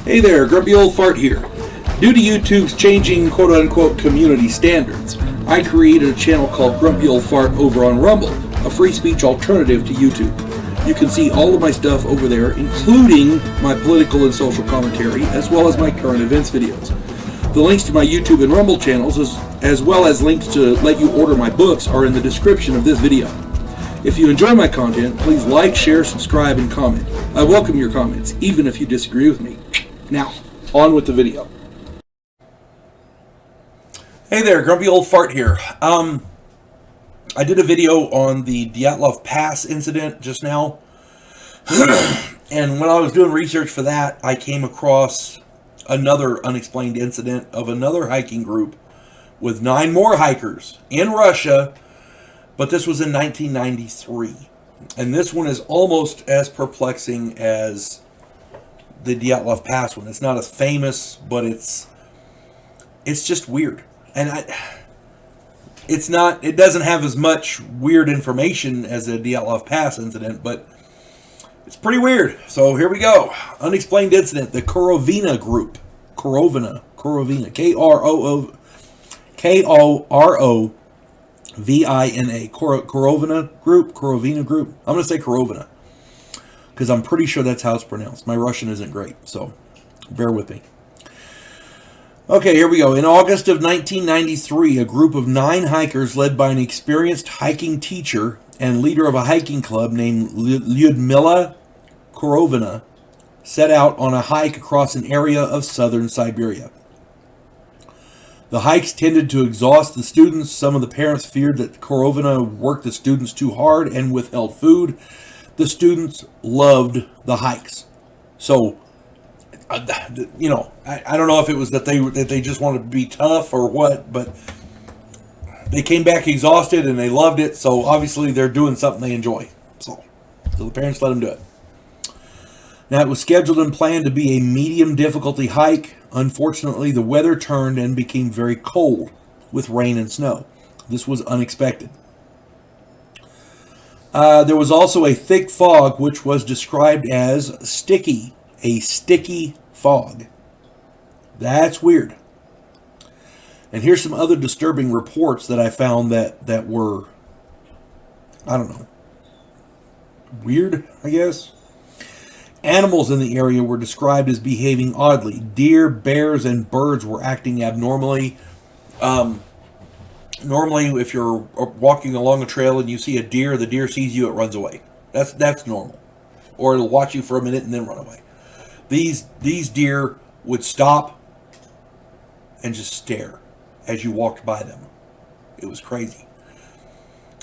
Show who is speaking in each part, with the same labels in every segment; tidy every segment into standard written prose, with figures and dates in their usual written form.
Speaker 1: Hey there, Grumpy Old Fart here. Due to YouTube's changing quote-unquote community standards, I created a channel called Grumpy Old Fart over on Rumble, a free speech alternative to YouTube. You can see all of my stuff over there, including my political and social commentary, as well as my current events videos. The links to my YouTube and Rumble channels, as well as links to let you order my books, are in the description of this video. If you enjoy my content, please like, share, subscribe, and comment. I welcome your comments, even if you disagree with me. Now, on with the video. Hey there, Grumpy Old Fart here. I did a video on the Dyatlov Pass incident just now. And when I was doing research for that, I came across another unexplained incident of another hiking group with 9 more hikers in Russia, but this was in 1993. And this one is almost as perplexing as the Dyatlov Pass one. It's not as famous, but it's just weird. And it doesn't have as much weird information as the Dyatlov Pass incident, but it's pretty weird. So here we go. Unexplained incident, the Korovina Group. Korovina. K-O-R-O-V-I-N-A. Korovina Group. I'm going to say Korovina, because I'm pretty sure that's how it's pronounced. My Russian isn't great, so bear with me. Okay, here we go. In August of 1993, a group of 9 hikers led by an experienced hiking teacher and leader of a hiking club named Lyudmila Korovina set out on a hike across an area of southern Siberia. The hikes tended to exhaust the students. Some of the parents feared that Korovina worked the students too hard and withheld food. The students loved the hikes. So, I don't know if it was that they just wanted to be tough or what, but they came back exhausted and they loved it. So obviously they're doing something they enjoy. So the parents let them do it. Now, it was scheduled and planned to be a medium difficulty hike. Unfortunately, the weather turned and became very cold with rain and snow. This was unexpected. There was also a thick fog, which was described as sticky. A sticky fog. That's weird. And here's some other disturbing reports that I found that were, I don't know, weird, I guess. Animals in the area were described as behaving oddly. Deer, bears, and birds were acting abnormally. Normally, if you're walking along a trail and you see a deer, the deer sees you, it runs away. That's normal. Or it'll watch you for a minute and then run away. These deer would stop and just stare as you walked by them. It was crazy.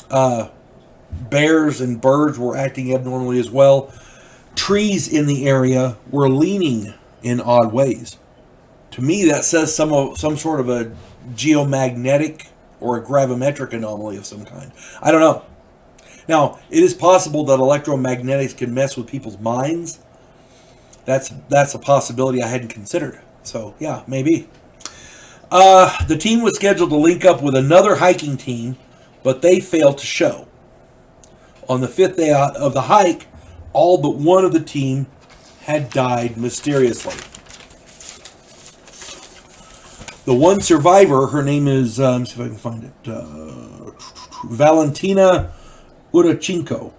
Speaker 1: Bears and birds were acting abnormally as well. Trees in the area were leaning in odd ways. To me, that says some sort of a geomagnetic or a gravimetric anomaly of some kind. I don't know. Now, it is possible that electromagnetics can mess with people's minds. That's a possibility I hadn't considered. So, yeah, maybe. The team was scheduled to link up with another hiking team, but they failed to show. On the 5th day of the hike, all but one of the team had died mysteriously. The one survivor, her name is, let me see if I can find it, Valentina Udachenko.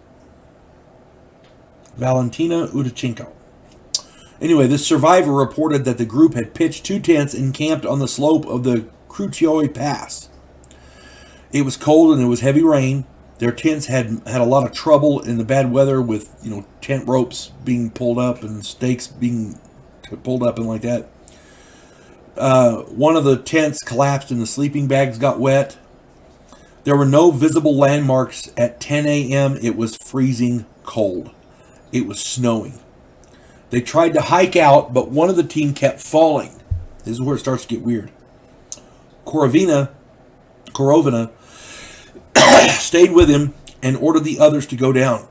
Speaker 1: Anyway, this survivor reported that the group had pitched 2 tents and camped on the slope of the Krutyoy Pass. It was cold and it was heavy rain. Their tents had a lot of trouble in the bad weather with, tent ropes being pulled up and stakes being pulled up and like that. One of the tents collapsed and the sleeping bags got wet. There were no visible landmarks at 10 a.m. It was freezing cold. It was snowing. They tried to hike out, but one of the team kept falling. This is where it starts to get weird. Korovina stayed with him and ordered the others to go down.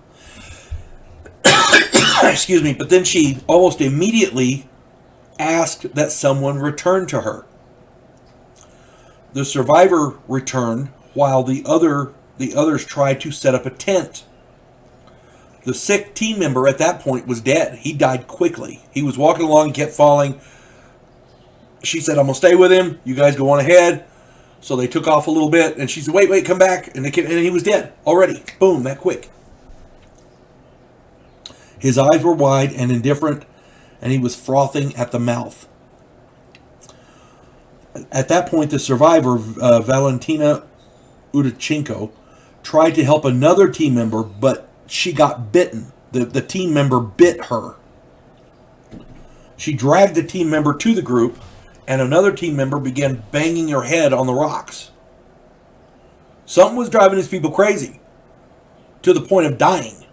Speaker 1: Excuse me, but then she almost immediately asked that someone return to her. The survivor returned while the others tried to set up a tent. The sick team member at that point was dead. He died quickly. He was walking along and kept falling. She said, I'm going to stay with him. You guys go on ahead. So they took off a little bit, and she said, wait, come back. And he was dead already. Boom, that quick. His eyes were wide and indifferent, and he was frothing at the mouth. At that point, the survivor, Valentina Udachenko, tried to help another team member, but she got bitten. The team member bit her. She dragged the team member to the group, and another team member began banging her head on the rocks. Something was driving these people crazy, to the point of dying.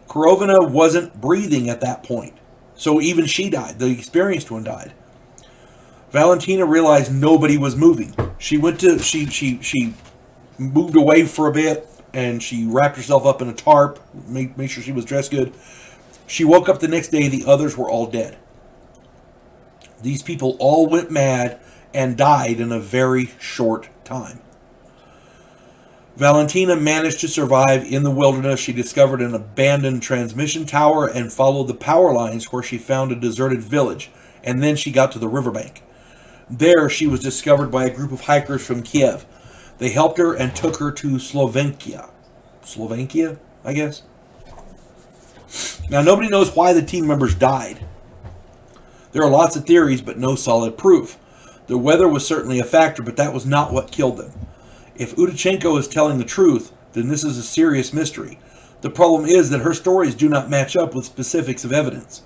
Speaker 1: Korovina wasn't breathing at that point, so even she died. The experienced one died. Valentina realized nobody was moving. She moved away for a bit, and she wrapped herself up in a tarp, made sure she was dressed good. She woke up the next day, the others were all dead. These people all went mad and died in a very short time. Valentina managed to survive in the wilderness. She discovered an abandoned transmission tower and followed the power lines, where she found a deserted village, and then she got to the riverbank. There, she was discovered by a group of hikers from Kiev. They helped her and took her to Slovakia. Slovakia, I guess? Now, nobody knows why the team members died. There are lots of theories, but no solid proof. The weather was certainly a factor, but that was not what killed them. If Udachenko is telling the truth, then this is a serious mystery. The problem is that her stories do not match up with specifics of evidence.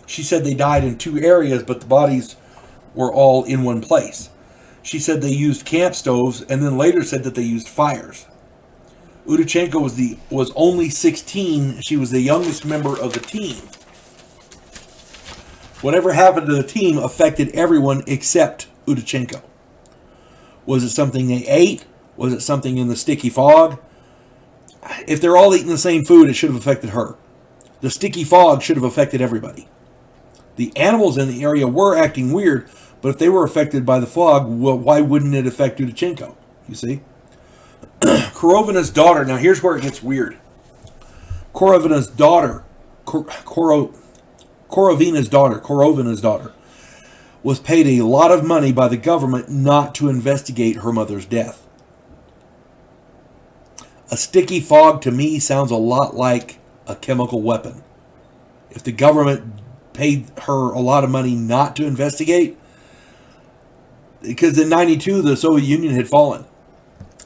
Speaker 1: She said they died in 2 areas, but the bodies were all in one place. She said they used camp stoves, and then later said that they used fires. Udachenko was only 16. She was the youngest member of the team. Whatever happened to the team affected everyone except Udachenko. Was it something they ate? Was it something in the sticky fog? If they're all eating the same food, it should have affected her. The sticky fog should have affected everybody. The animals in the area were acting weird, but if they were affected by the fog, well, why wouldn't it affect Udachenko? You see? Korovina's daughter, now here's where it gets weird. Korovina's daughter, Korovina's daughter, was paid a lot of money by the government not to investigate her mother's death. A sticky fog to me sounds a lot like a chemical weapon. If the government paid her a lot of money not to investigate, because in 92 the Soviet Union had fallen.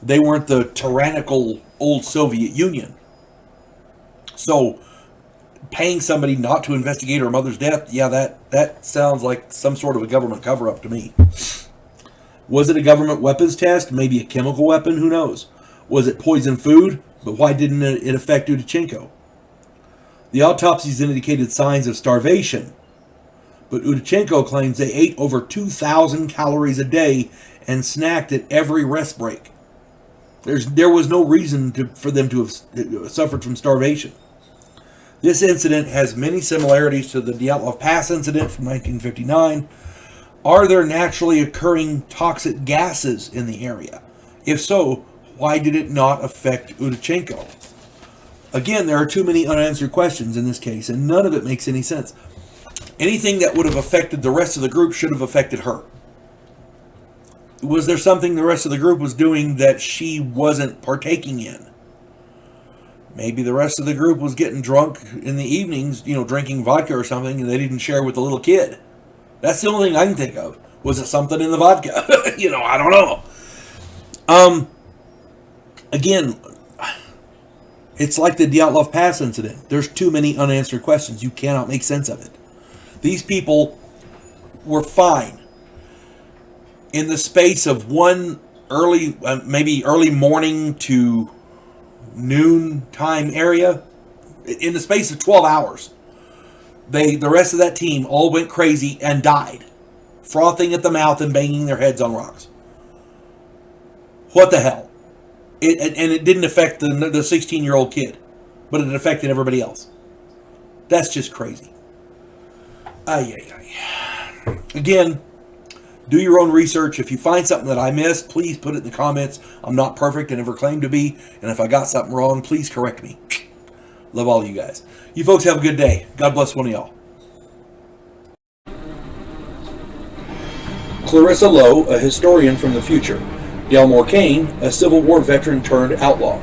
Speaker 1: They weren't the tyrannical old Soviet Union. So paying somebody not to investigate her mother's death, yeah, that sounds like some sort of a government cover-up to me. Was it a government weapons test? Maybe a chemical weapon? Who knows? Was it poison food? But why didn't it affect Udachenko? The autopsies indicated signs of starvation, but Udachenko claims they ate over 2,000 calories a day and snacked at every rest break. There was no reason for them to have suffered from starvation. This incident has many similarities to the Dyatlov Pass incident from 1959. Are there naturally occurring toxic gases in the area? If so, why did it not affect Udachenko? Again, there are too many unanswered questions in this case, and none of it makes any sense. Anything that would have affected the rest of the group should have affected her. Was there something the rest of the group was doing that she wasn't partaking in? Maybe the rest of the group was getting drunk in the evenings, drinking vodka or something, and they didn't share with the little kid. That's the only thing I can think of. Was it something in the vodka? I don't know. Again, it's like the Dyatlov Pass incident. There's too many unanswered questions. You cannot make sense of it. These people were fine. In the space of maybe early morning to noon time area, in the space of 12 hours, the rest of that team all went crazy and died, frothing at the mouth and banging their heads on rocks. What the hell? It didn't affect the 16-year-old kid, but it affected everybody else. That's just crazy. Again, do your own research. If you find something that I missed, please put it in the comments. I'm not perfect. I never claimed to be. And if I got something wrong, please correct me. Love all you guys. You folks have a good day. God bless one of y'all. Clarissa Lowe, a historian from the future. Delmore Kane, a Civil War veteran turned outlaw.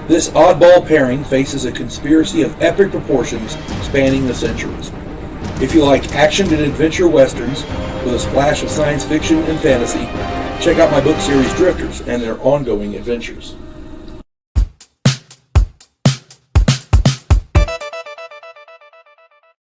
Speaker 1: This oddball pairing faces a conspiracy of epic proportions spanning the centuries. If you like action and adventure westerns with a splash of science fiction and fantasy, check out my book series Drifters and their ongoing adventures.